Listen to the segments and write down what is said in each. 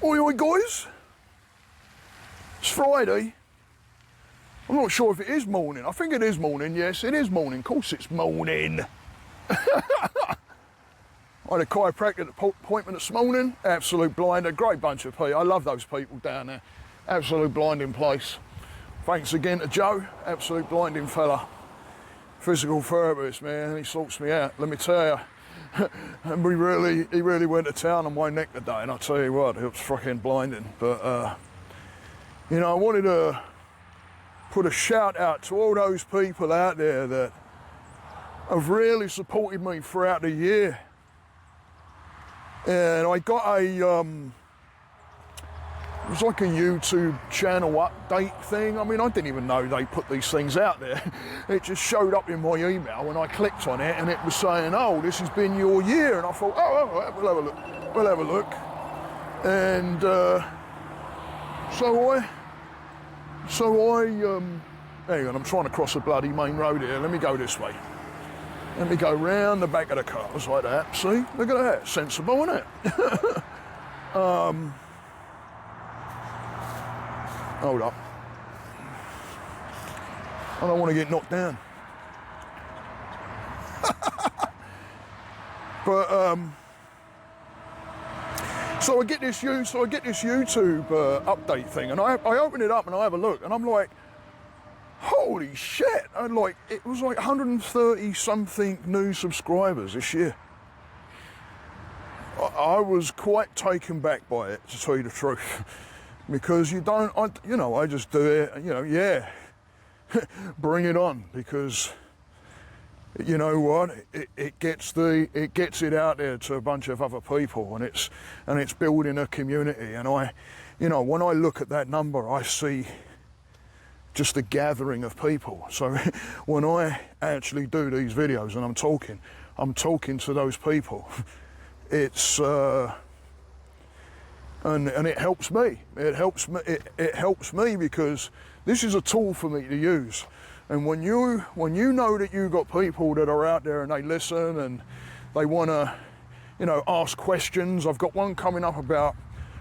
Oi, oi, guys. It's Friday. I'm not sure if it is morning. I think it is morning. Yes, it is morning. Of course it's morning. I had a chiropractic appointment this morning. Absolute blinder. Great bunch of people. I love those people down there. Absolute blinding place. Thanks again to Joe. Absolute blinding fella. Physical therapist, man. He sorts me out. Let me tell you. And he really went to town on my neck today, and I tell you what, it was fucking blinding. But you know, I wanted to put a shout out to all those people out there that have really supported me throughout the year. And I got it was like a YouTube channel update thing. I mean, I didn't even know they put these things out there. It just showed up in my email when I clicked on it, and it was saying, oh, this has been your year. And I thought, oh, we'll have a look. We'll have a look. And so I, hang on, I'm trying to cross a bloody main road here. Let me go this way. Let me go round the back of the cars like that. See, look at that. Sensible, isn't it? Hold up. I don't want to get knocked down. But so I get this YouTube update thing, and I open it up and I have a look, and I'm like, holy shit! And like, it was like 130 something new subscribers this year. I was quite taken back by it, to tell you the truth. Because I just do it, yeah, bring it on, because you know what, it gets it out there to a bunch of other people, and it's building a community. And when I look at that number, I see just a gathering of people. So when I actually do these videos and I'm talking to those people, it's and it helps me. It helps me because this is a tool for me to use. And when you know that you've got people that are out there and they listen and they want to, ask questions. I've got one coming up about,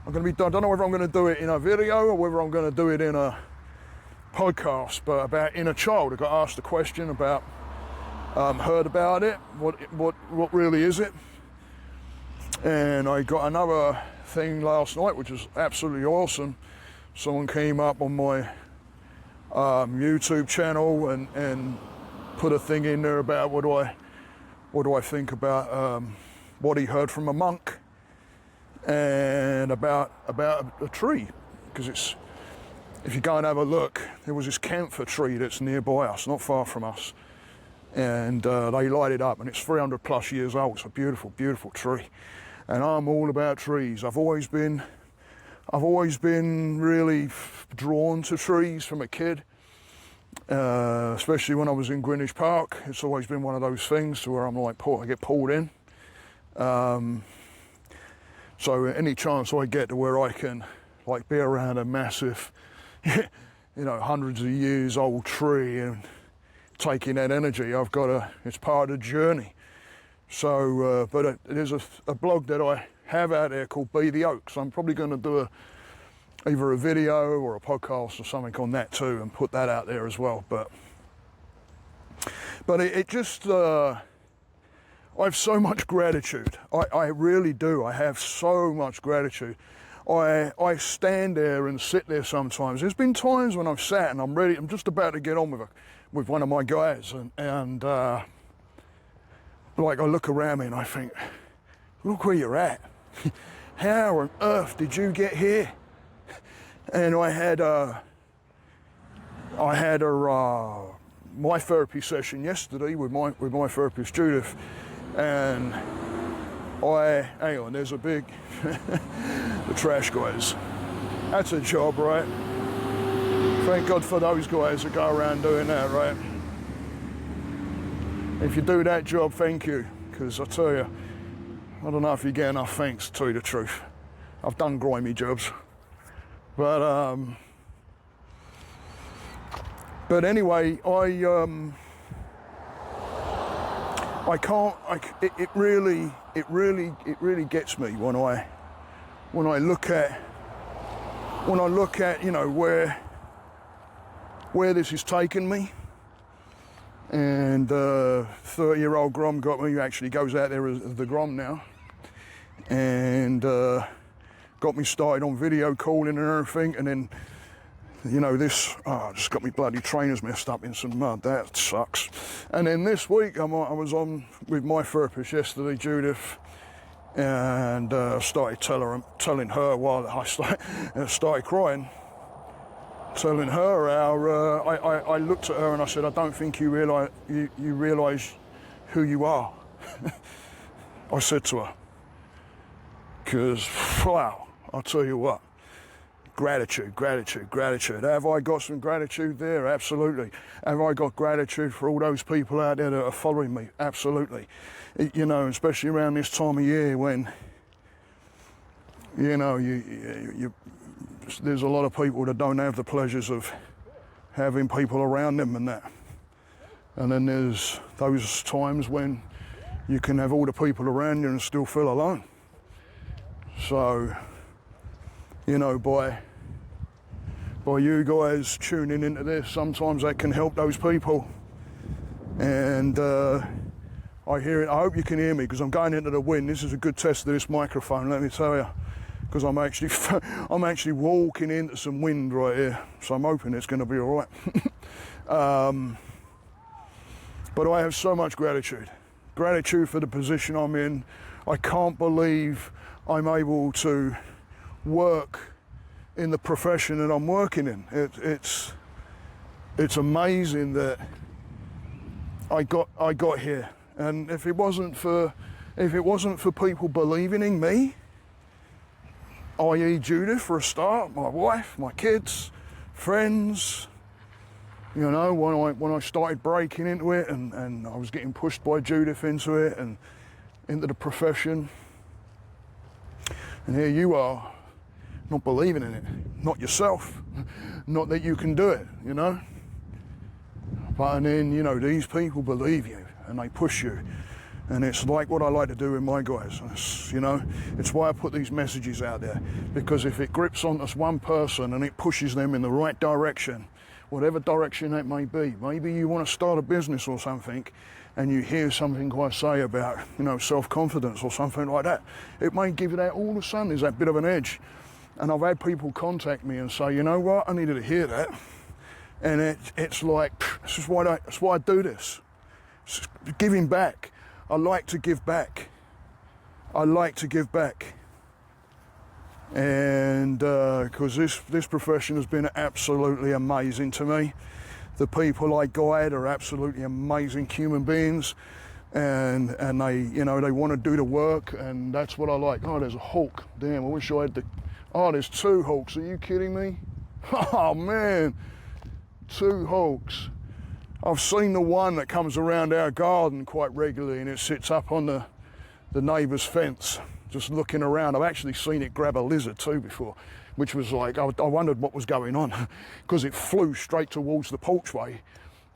I don't know whether I'm going to do it in a video or whether I'm going to do it in a podcast, but about inner child. I got asked a question about, heard about it, what really is it? And I got another thing last night, which was absolutely awesome. Someone came up on my YouTube channel and put a thing in there about what do I think about what he heard from a monk, and about a tree, because if you go and have a look, there was this camphor tree that's nearby us, not far from us, and they light it up, and it's 300 plus years old. It's a beautiful, beautiful tree. And I'm all about trees. I've always been really drawn to trees from a kid, especially when I was in Greenwich Park. It's always been one of those things to where I'm like, I get pulled in. So any chance I get to where I can like be around a massive, hundreds of years old tree and taking that energy, it's part of the journey. So, but there's a blog that I have out there called Be the Oak. So I'm probably going to do either a video or a podcast or something on that too, and put that out there as well. But it just, I have so much gratitude. I really do. I have so much gratitude. I stand there and sit there sometimes. There's been times when I've sat and I'm just about to get on with one of my guys, and like I look around me and I think, look where you're at. How on earth did you get here? And I had my therapy session yesterday with my therapist Judith, and hang on, there's a big the trash guys. That's a job, right? Thank God for those guys that go around doing that, right? If you do that job, thank you, because I tell you, I don't know if you get enough thanks, to tell you the truth. I've done grimy jobs, but anyway, it really gets me when I look at when I look at, you know, where this has taken me, and 30-year-old Grom got me, who actually goes out there as the Grom now, and got me started on video calling and everything, and then, you know, this, just got me bloody trainers messed up in some mud. That sucks. And then this week I was on with my therapist yesterday, Judith, and started telling her while I started crying, telling her how I looked at her and I said, I don't think you realise who you are. I said to her, because, wow, I'll tell you what, gratitude. Have I got some gratitude there? Absolutely. Have I got gratitude for all those people out there that are following me? Absolutely. You know, especially around this time of year when, you know, there's a lot of people that don't have the pleasures of having people around them and that. And then there's those times when you can have all the people around you and still feel alone. So, you know, by you guys tuning into this, sometimes that can help those people. And I hear it. I hope you can hear me because I'm going into the wind. This is a good test of this microphone, let me tell you, because I'm actually walking into some wind right here. So I'm hoping it's going to be all right. But I have so much gratitude for the position I'm in. I can't believe I'm able to work in the profession that I'm working in. It's amazing that I got here. And if it wasn't for people believing in me, i.e. Judith for a start, my wife, my kids, friends, you know, when I started breaking into it and I was getting pushed by Judith into it and into the profession, and here you are, not believing in it, not yourself, not that you can do it, you know. But then, you know, these people believe you and they push you. And it's like what I like to do with my guys, you know. It's why I put these messages out there, because if it grips on us one person and it pushes them in the right direction, whatever direction that may be, maybe you want to start a business or something and you hear something I say about, you know, self-confidence or something like that, it may give you that, all of a sudden there's that bit of an edge. And I've had people contact me and say, you know what, I needed to hear that. And it's like, that's why I do this. It's giving back. I like to give back. And because this profession has been absolutely amazing to me. The people I guide are absolutely amazing human beings, and they, you know, they want to do the work, and that's what I like. Oh, there's a hawk. Damn, I wish I had the. Oh, there's two hawks. Are you kidding me? Oh man, two hawks. I've seen the one that comes around our garden quite regularly, and it sits up on the neighbour's fence, just looking around. I've actually seen it grab a lizard too before, which was like, I wondered what was going on, because it flew straight towards the porchway,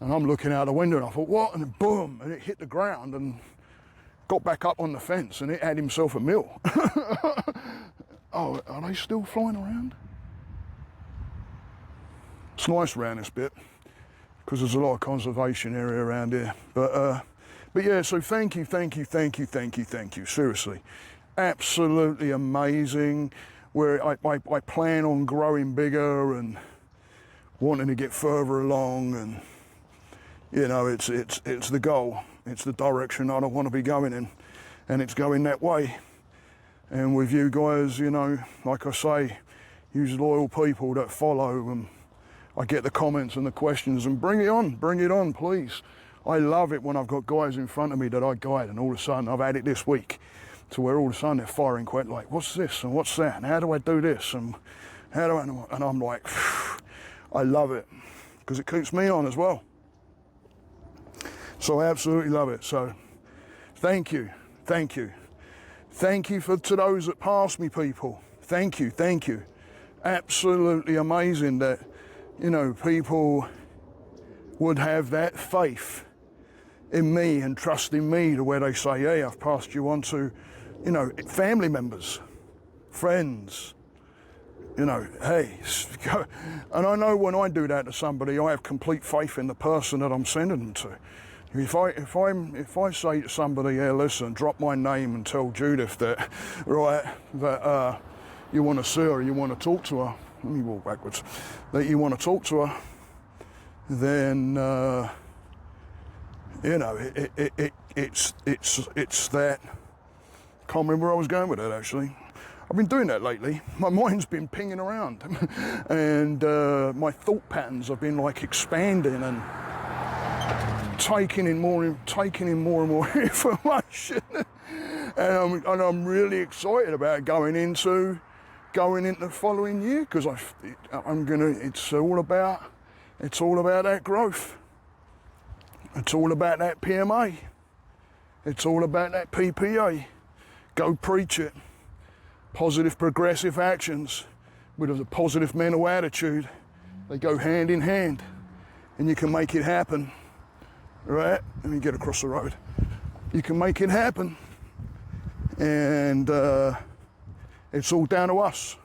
and I'm looking out the window and I thought, what? And then boom, and it hit the ground and got back up on the fence, and it had himself a meal. Oh, are they still flying around? It's nice around this bit, because there's a lot of conservation area around here. But yeah, so thank you, seriously. Absolutely amazing. Where I plan on growing bigger and wanting to get further along, and you know, it's the goal, it's the direction I don't want to be going in, and it's going that way. And with you guys, you know, like I say, use loyal people that follow, and I get the comments and the questions, and bring it on, please. I love it when I've got guys in front of me that I guide, and all of a sudden, I've had it this week, to where all of a sudden they're firing quite like, what's this and what's that, and how do I do this, and how do I, and I'm like, I love it, because it keeps me on as well. So I absolutely love it. So thank you to those that passed me, people. Thank you. Absolutely amazing that, you know, people would have that faith in me and trust in me to where they say, hey, I've passed you on to, you know, family members, friends, You know, hey, go. And I know when I do that to somebody, I have complete faith in the person that I'm sending them to. If I say to somebody, yeah, listen, drop my name and tell Judith that, right, that you want to see her, you want to talk to her. Let me walk backwards. That you want to talk to her, then you know, it's that. Can't remember where I was going with that actually. I've been doing that lately. My mind's been pinging around, and my thought patterns have been like expanding and taking in more and more information. And I'm really excited about going into the following year, because it's all about that growth. It's all about that PMA. It's all about that PPA. Go preach it. Positive progressive actions with a positive mental attitude, they go hand in hand, and you can make it happen. Right? Let me get across the road. You can make it happen, and it's all down to us,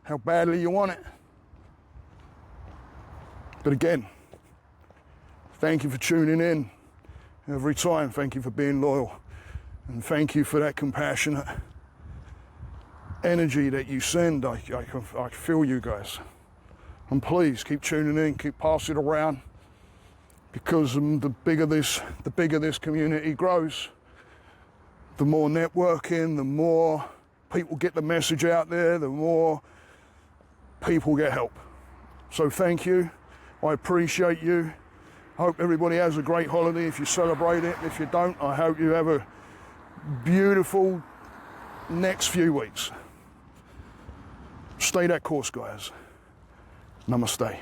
how badly you want it. But again, thank you for tuning in every time. Thank you for being loyal, and thank you for that compassionate energy that you send. I feel you guys. And please keep tuning in, keep passing it around, because the bigger this community grows, the more networking, the more people get the message out there, the more people get help. So thank you. I appreciate you. I hope everybody has a great holiday if you celebrate it. If you don't, I hope you have a beautiful next few weeks. Stay that course, guys. Namaste.